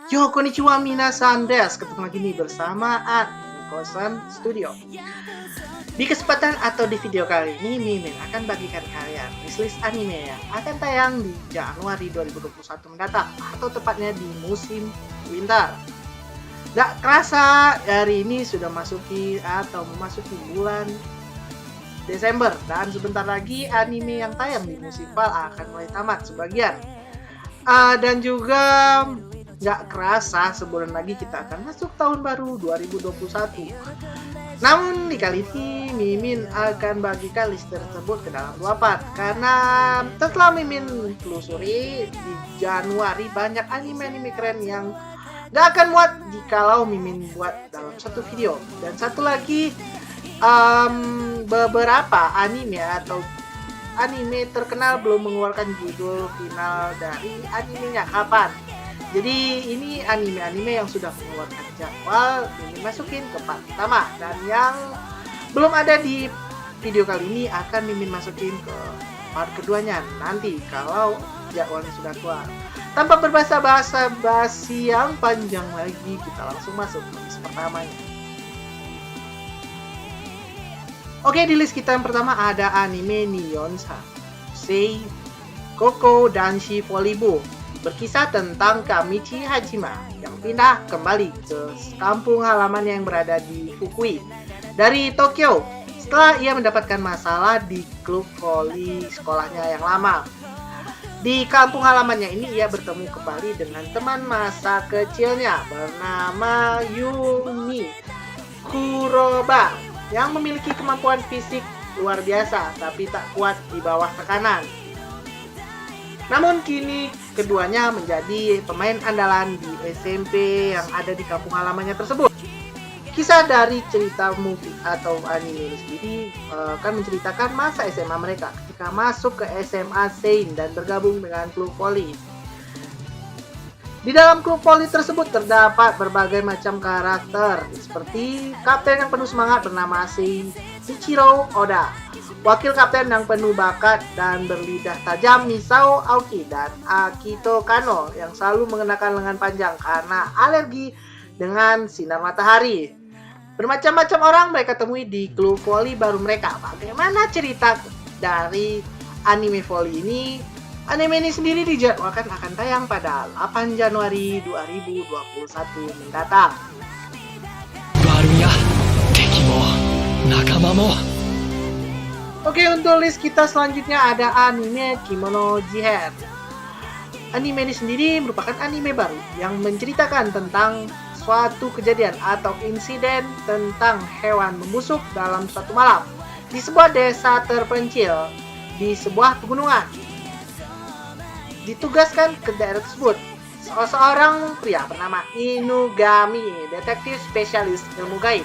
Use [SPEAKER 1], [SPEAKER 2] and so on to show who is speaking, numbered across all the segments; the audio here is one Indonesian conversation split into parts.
[SPEAKER 1] Yo, konnichiwa minasan desu. Ketemu lagi nih bersama Kosan Studio. Di kesempatan atau di video kali ini, Mimin akan bagikan kalian wishlist anime yang akan tayang di Januari 2021 mendatang, atau tepatnya di musim winter. Gak kerasa hari ini sudah memasuki bulan Desember, dan sebentar lagi anime yang tayang di musim fall akan mulai tamat sebagian. Dan juga gak kerasa sebulan lagi kita akan masuk tahun baru 2021. Namun di kali ini Mimin akan bagikan list tersebut ke dalam 2 part, karena setelah Mimin telusuri di Januari banyak anime-anime keren yang gak akan muat jikalau Mimin buat dalam satu video. Dan satu lagi, beberapa anime atau anime terkenal belum mengeluarkan judul final dari animenya kapan. Jadi ini anime-anime yang sudah mengeluarkan jadwal ini masukin ke part pertama, dan yang belum ada di video kali ini akan Mimin masukin ke part keduanya nanti kalau jadwalnya sudah keluar. Tanpa berbahasa basi yang panjang lagi, kita langsung masuk ke list pertamanya. Oke, di list kita yang pertama ada anime Nihonsha Sei Koko Danshi Polibo, berkisah tentang Kamichi Hajima yang pindah kembali ke kampung halamannya yang berada di Fukui dari Tokyo setelah ia mendapatkan masalah di klub voli sekolahnya yang lama. Di kampung halamannya ini ia bertemu kembali dengan teman masa kecilnya bernama Yumi Kuroba yang memiliki kemampuan fisik luar biasa tapi tak kuat di bawah tekanan. Namun kini keduanya menjadi pemain andalan di SMP yang ada di kampung halamannya tersebut. Kisah dari cerita movie atau anime ini sendiri akan menceritakan masa SMA mereka ketika masuk ke SMA Sein dan bergabung dengan klub voli. Di dalam klub voli tersebut terdapat berbagai macam karakter, seperti kapten yang penuh semangat bernama Shichiro Oda, wakil kapten yang penuh bakat dan berlidah tajam Misao Aoki, dan Akito Kano yang selalu mengenakan lengan panjang karena alergi dengan sinar matahari. Bermacam-macam orang mereka temui di klub voli baru mereka. Bagaimana cerita dari anime voli ini? Anime ini sendiri dijadwalkan akan tayang pada 8 Januari 2021 mendatang. Oke, untuk list kita selanjutnya ada anime Kimono Jihen. Anime ini sendiri merupakan anime baru yang menceritakan tentang suatu kejadian atau insiden tentang hewan membusuk dalam suatu malam di sebuah desa terpencil di sebuah pegunungan. Ditugaskan ke daerah tersebut seorang pria bernama Inugami, detektif spesialis ilmu gaib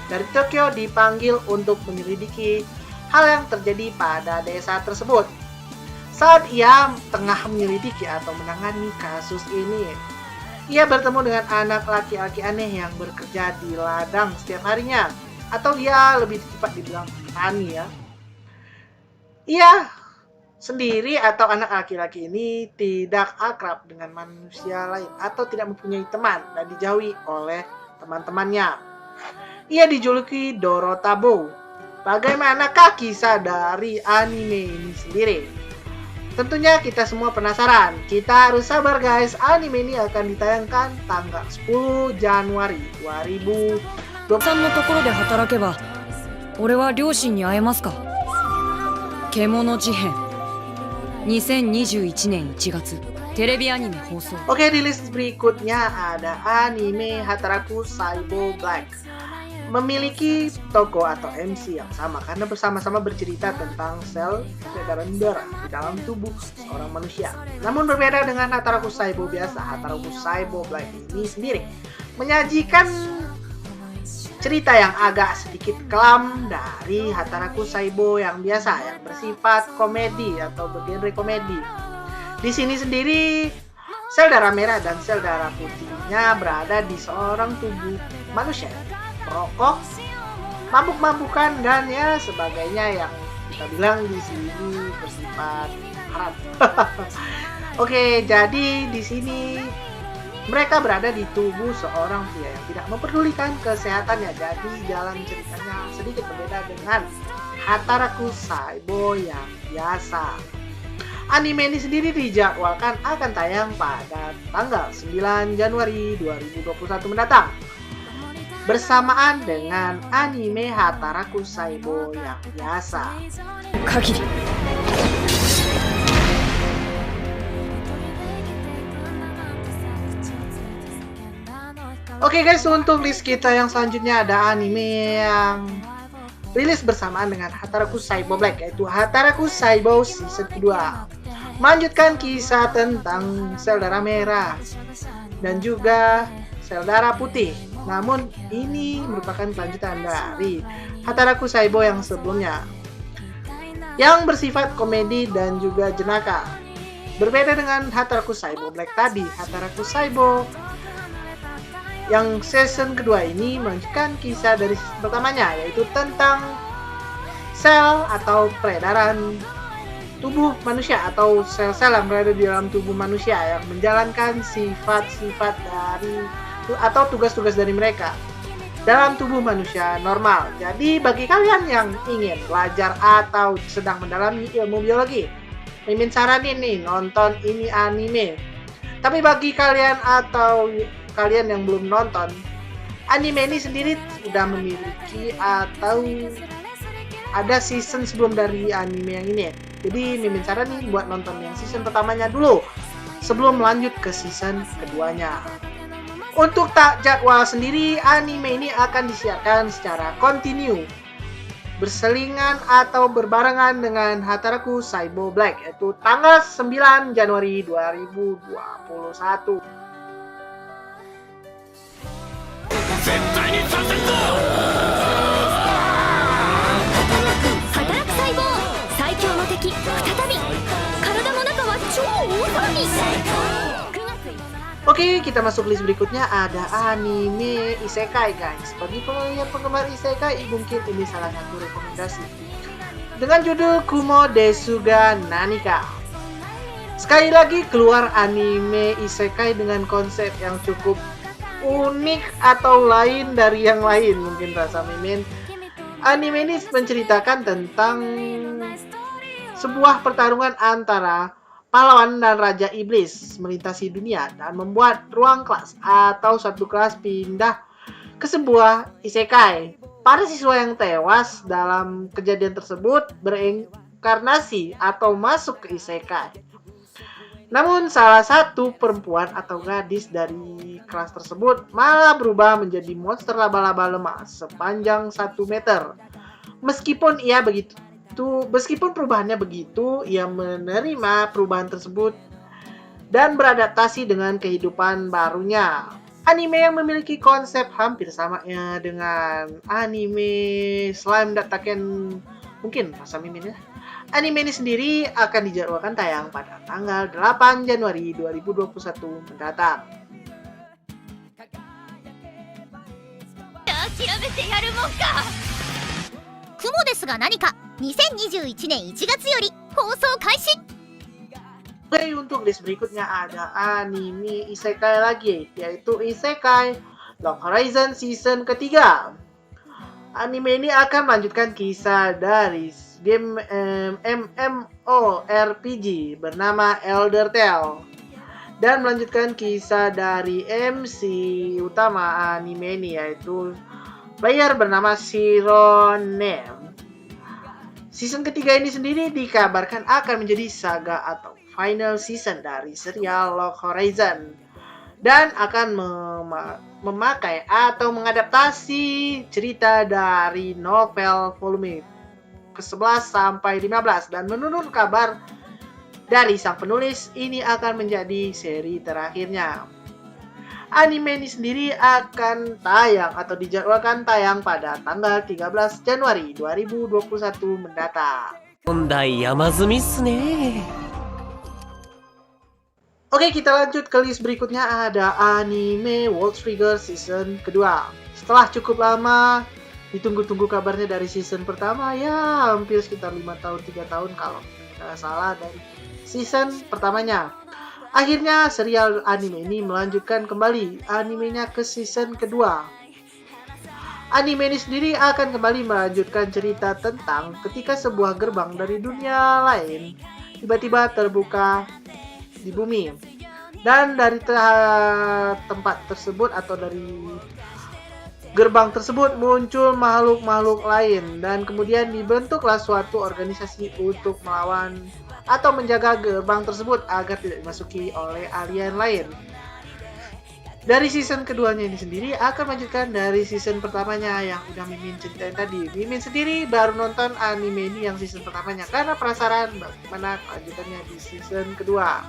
[SPEAKER 1] dari Tokyo, dipanggil untuk menyelidiki hal yang terjadi pada desa tersebut. Saat ia tengah menyelidiki atau menangani kasus ini, ia bertemu dengan anak laki-laki aneh yang bekerja di ladang setiap harinya, atau ia lebih tepat dibilang petani ya. Ia sendiri atau anak laki-laki ini tidak akrab dengan manusia lain atau tidak mempunyai teman dan dijauhi oleh teman-temannya. Ia dijuluki Dorotabo. Bagaimanakah kisah dari anime ini sendiri? Tentunya kita semua penasaran. Kita harus sabar guys, anime ini akan ditayangkan tanggal 10 Januari 2020.
[SPEAKER 2] さんのところで働けば俺は両親に会えますか。獣事変2021年1月テレビアニメ放送。
[SPEAKER 1] Oke, di list berikutnya ada anime Hataraku Saibo Black. Memiliki tokoh atau MC yang sama karena bersama-sama bercerita tentang sel peredaran darah di dalam tubuh seorang manusia. Namun berbeda dengan Hataraku Saibo biasa, Hataraku Saibo Black ini sendiri menyajikan cerita yang agak sedikit kelam dari Hataraku Saibo yang biasa, yang bersifat komedi atau bergenre komedi. Di sini sendiri sel darah merah dan sel darah putihnya berada di seorang tubuh manusia, merokok, mabuk-mabukan, dan ya sebagainya yang kita bilang di sini bersifat haram. Oke, jadi di sini Mereka berada di tubuh seorang pria yang tidak memperdulikan kesehatannya. Jadi jalan ceritanya sedikit berbeda dengan Hataraku Saibo yang biasa. Anime ini sendiri dijadwalkan akan tayang pada tanggal 9 Januari 2021 mendatang, bersamaan dengan anime Hataraku Saibo yang biasa.
[SPEAKER 2] 限り
[SPEAKER 1] Oke guys, untuk list kita yang selanjutnya ada anime yang rilis bersamaan dengan Hataraku Saibo Black, yaitu Hataraku Saibo season kedua. Melanjutkan kisah tentang sel darah merah dan juga sel darah putih. Namun ini merupakan kelanjutan dari Hataraku Saibo yang sebelumnya, yang bersifat komedi dan juga jenaka. Berbeda dengan Hataraku Saibo Black tadi, Hataraku Saibo yang season kedua ini melanjutkan kisah dari season pertamanya, yaitu tentang sel atau peredaran tubuh manusia atau sel-sel yang berada di dalam tubuh manusia yang menjalankan sifat-sifat dari atau tugas-tugas dari mereka dalam tubuh manusia normal. Jadi bagi kalian yang ingin belajar atau sedang mendalami ilmu biologi, Mimin saranin nih nonton ini anime. Tapi bagi kalian atau kalian yang belum nonton, anime ini sendiri sudah memiliki atau ada season sebelum dari anime yang ini. Jadi Mimin saranin buat nonton yang season pertamanya dulu sebelum lanjut ke season keduanya. Untuk jadwal sendiri, anime ini akan disiarkan secara kontinu, berselingan atau berbarengan dengan Hataraku Saibo Black, yaitu tanggal 9 Januari 2021. Oke, kita masuk list berikutnya. Ada anime isekai guys. Bagi penggemar isekai, mungkin ini salah satu rekomendasi, dengan judul Kumo Desuga Nanika. Sekali lagi keluar anime isekai dengan konsep yang cukup unik atau lain dari yang lain, mungkin rasa Mimin. Anime ini menceritakan tentang sebuah pertarungan antara pahlawan dan Raja Iblis melintasi dunia dan membuat ruang kelas atau satu kelas pindah ke sebuah isekai. Para siswa yang tewas dalam kejadian tersebut bereinkarnasi atau masuk ke isekai. Namun salah satu perempuan atau gadis dari kelas tersebut malah berubah menjadi monster laba-laba lemah sepanjang 1 meter. Meskipun perubahannya begitu, ia menerima perubahan tersebut dan beradaptasi dengan kehidupan barunya. Anime yang memiliki konsep hampir sama dengan anime Slime Dataken, mungkin rasa Mimin ya. Anime ini sendiri akan dijadwalkan tayang pada tanggal 8 Januari 2021 mendatang. Kumo desu ga nanika 2021年1月より放送開始. Oke, untuk list berikutnya ada anime isekai lagi, yaitu Isekai Log Horizon season ketiga. Anime ini akan melanjutkan kisah dari game MMORPG bernama Elder Tale dan melanjutkan kisah dari MC utama anime ini, yaitu player bernama Shirone. Season ketiga ini sendiri dikabarkan akan menjadi saga atau final season dari serial Log Horizon dan akan memakai atau mengadaptasi cerita dari novel volume ke-11 sampai 15, dan menurut kabar dari sang penulis ini akan menjadi seri terakhirnya. Anime ini sendiri akan tayang atau dijadwalkan tayang pada tanggal 13 Januari 2021 mendatang. Oke, kita lanjut ke list berikutnya. Ada anime World Trigger season kedua. Setelah cukup lama ditunggu-tunggu kabarnya dari season pertama, ya hampir sekitar 3 tahun kalau tidak salah dari season pertamanya. Akhirnya serial anime ini melanjutkan kembali animenya ke season kedua. Anime ini sendiri akan kembali melanjutkan cerita tentang ketika sebuah gerbang dari dunia lain tiba-tiba terbuka di bumi. Dan dari tempat tersebut atau dari gerbang tersebut muncul makhluk-makhluk lain dan kemudian dibentuklah suatu organisasi untuk melawan atau menjaga gerbang tersebut agar tidak dimasuki oleh alien lain. Dari season keduanya ini sendiri akan melanjutkan dari season pertamanya yang udah Mimin ceritain tadi. Mimin sendiri baru nonton anime ini yang season pertamanya karena penasaran bagaimana kelanjutannya di season kedua.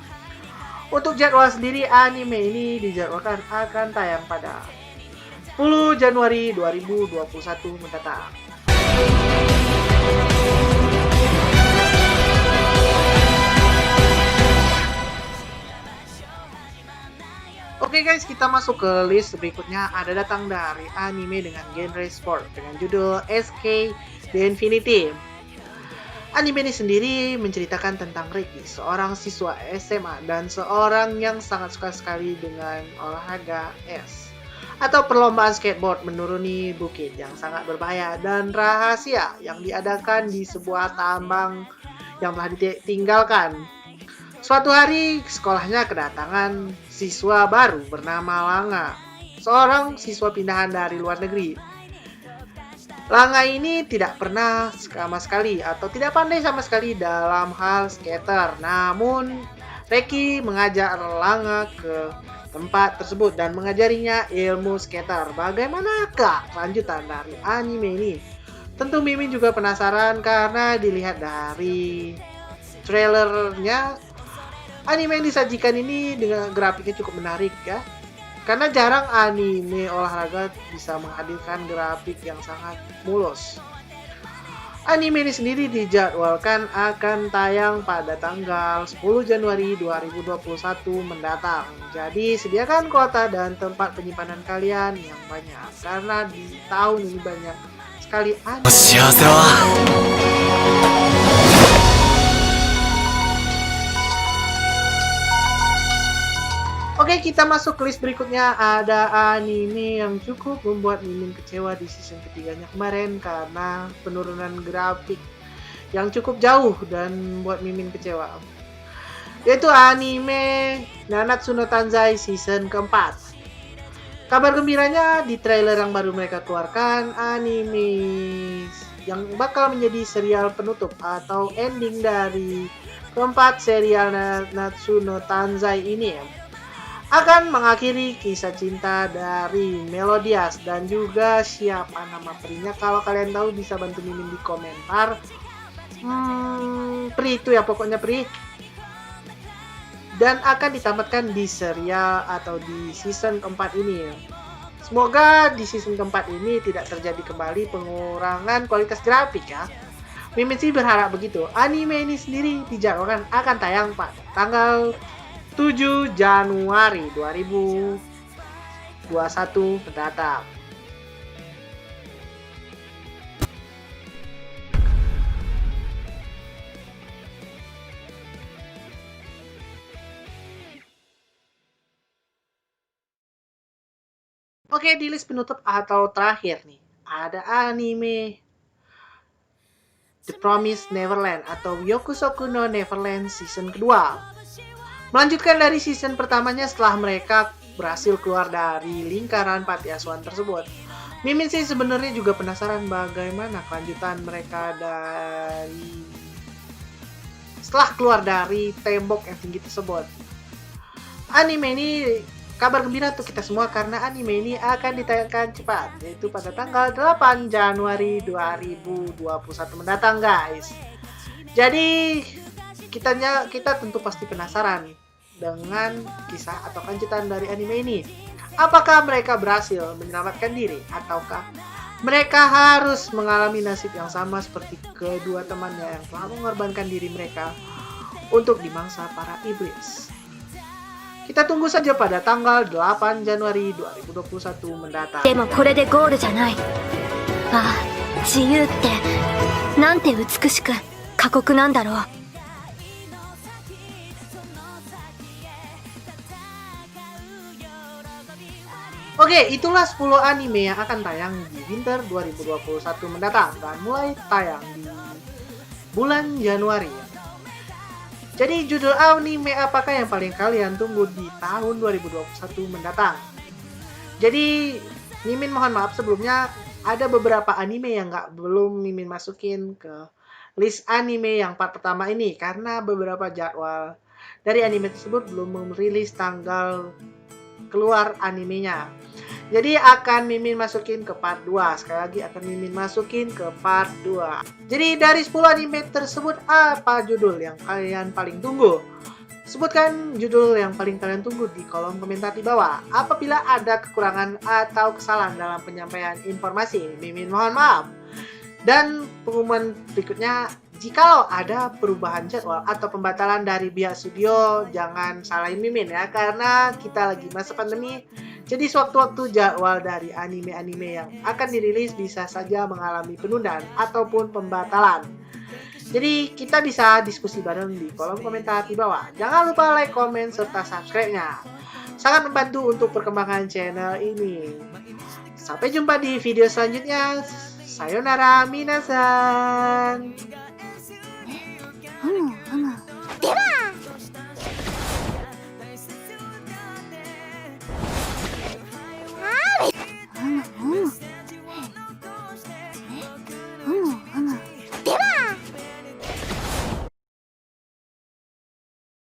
[SPEAKER 1] Untuk jadwal sendiri, anime ini dijadwalkan akan tayang pada 10 Januari 2021 mendatang. Oke guys, kita masuk ke list berikutnya. Ada datang dari anime dengan genre sport dengan judul SK The Infinity. Anime ini sendiri menceritakan tentang Ricky, seorang siswa SMA dan seorang yang sangat suka sekali dengan olahraga es atau perlombaan skateboard menuruni bukit yang sangat berbahaya dan rahasia yang diadakan di sebuah tambang yang telah ditinggalkan. Suatu hari sekolahnya kedatangan siswa baru bernama Langa, seorang siswa pindahan dari luar negeri. Langa ini tidak pernah sama sekali atau tidak pandai sama sekali dalam hal skater. Namun Reki mengajak Langa ke tempat tersebut dan mengajarinya ilmu skater. Bagaimanakah kelanjutan dari anime ini? Tentu Mimin juga penasaran karena dilihat dari trailernya. Anime yang disajikan ini dengan grafiknya cukup menarik ya. Karena jarang anime olahraga bisa menghadirkan grafik yang sangat mulus. Anime ini sendiri dijadwalkan akan tayang pada tanggal 10 Januari 2021 mendatang. Jadi sediakan kuota dan tempat penyimpanan kalian yang banyak. Karena di tahun ini banyak sekali anime. Oke, kita masuk ke list berikutnya. Ada anime yang cukup membuat Mimin kecewa di season ketiganya kemarin karena penurunan grafik yang cukup jauh dan membuat Mimin kecewa. Yaitu anime Nanatsu no Taizai season keempat. Kabar gembiranya di trailer yang baru mereka keluarkan, anime yang bakal menjadi serial penutup atau ending dari keempat serial Nanatsu no Taizai ini akan mengakhiri kisah cinta dari Melodias dan juga siapa nama perinya. Kalau kalian tahu bisa bantu Mimin di komentar. Pri itu ya pokoknya Pri. Dan akan ditamatkan di serial atau di season keempat ini. Semoga di season keempat ini tidak terjadi kembali pengurangan kualitas grafik ya. Mimin sih berharap begitu. Anime ini sendiri dijadwalkan akan tayang pada tanggal 7 Januari 2021 mendatang. Oke, di list penutup atau terakhir nih, ada anime The Promised Neverland atau Yokusoku no Neverland season kedua. Melanjutkan dari season pertamanya setelah mereka berhasil keluar dari lingkaran panti asuhan tersebut. Mimin sih sebenarnya juga penasaran bagaimana kelanjutan mereka dari setelah keluar dari tembok yang tinggi tersebut. Anime ini kabar gembira untuk kita semua karena anime ini akan ditayangkan cepat, yaitu pada tanggal 8 Januari 2021 mendatang guys. Jadi kita tentu pasti penasaran dengan kisah atau kelanjutan dari anime ini. Apakah mereka berhasil menyelamatkan diri ataukah mereka harus mengalami nasib yang sama seperti kedua temannya yang telah mengorbankan diri mereka untuk dimangsa para iblis. Kita tunggu saja pada tanggal 8 Januari 2021 mendatang.
[SPEAKER 3] でもこれでゴールじゃない。ああ、自由ってなんて美しく過酷なんだろう。
[SPEAKER 1] Oke, itulah 10 anime yang akan tayang di winter 2021 mendatang dan mulai tayang di bulan Januari. Jadi judul anime apakah yang paling kalian tunggu di tahun 2021 mendatang? Jadi Mimin mohon maaf sebelumnya, ada beberapa anime yang belum Mimin masukin ke list anime yang part pertama ini karena beberapa jadwal dari anime tersebut belum merilis tanggal keluar animenya. Jadi akan Mimin masukin ke part 2. Sekali lagi akan Mimin masukin ke part 2. Jadi dari 10 anime tersebut apa judul yang kalian paling tunggu? Sebutkan judul yang paling kalian tunggu di kolom komentar di bawah. Apabila ada kekurangan atau kesalahan dalam penyampaian informasi, Mimin mohon maaf. Dan pengumuman berikutnya, jikalau ada perubahan jadwal atau pembatalan dari pihak studio, jangan salahin Mimin ya, karena kita lagi masa pandemi. Jadi sewaktu-waktu jadwal dari anime-anime yang akan dirilis bisa saja mengalami penundaan ataupun pembatalan. Jadi kita bisa diskusi bareng di kolom komentar di bawah. Jangan lupa like, komen, serta subscribe-nya. Sangat membantu untuk perkembangan channel ini. Sampai jumpa di video selanjutnya. Sayonara minasan.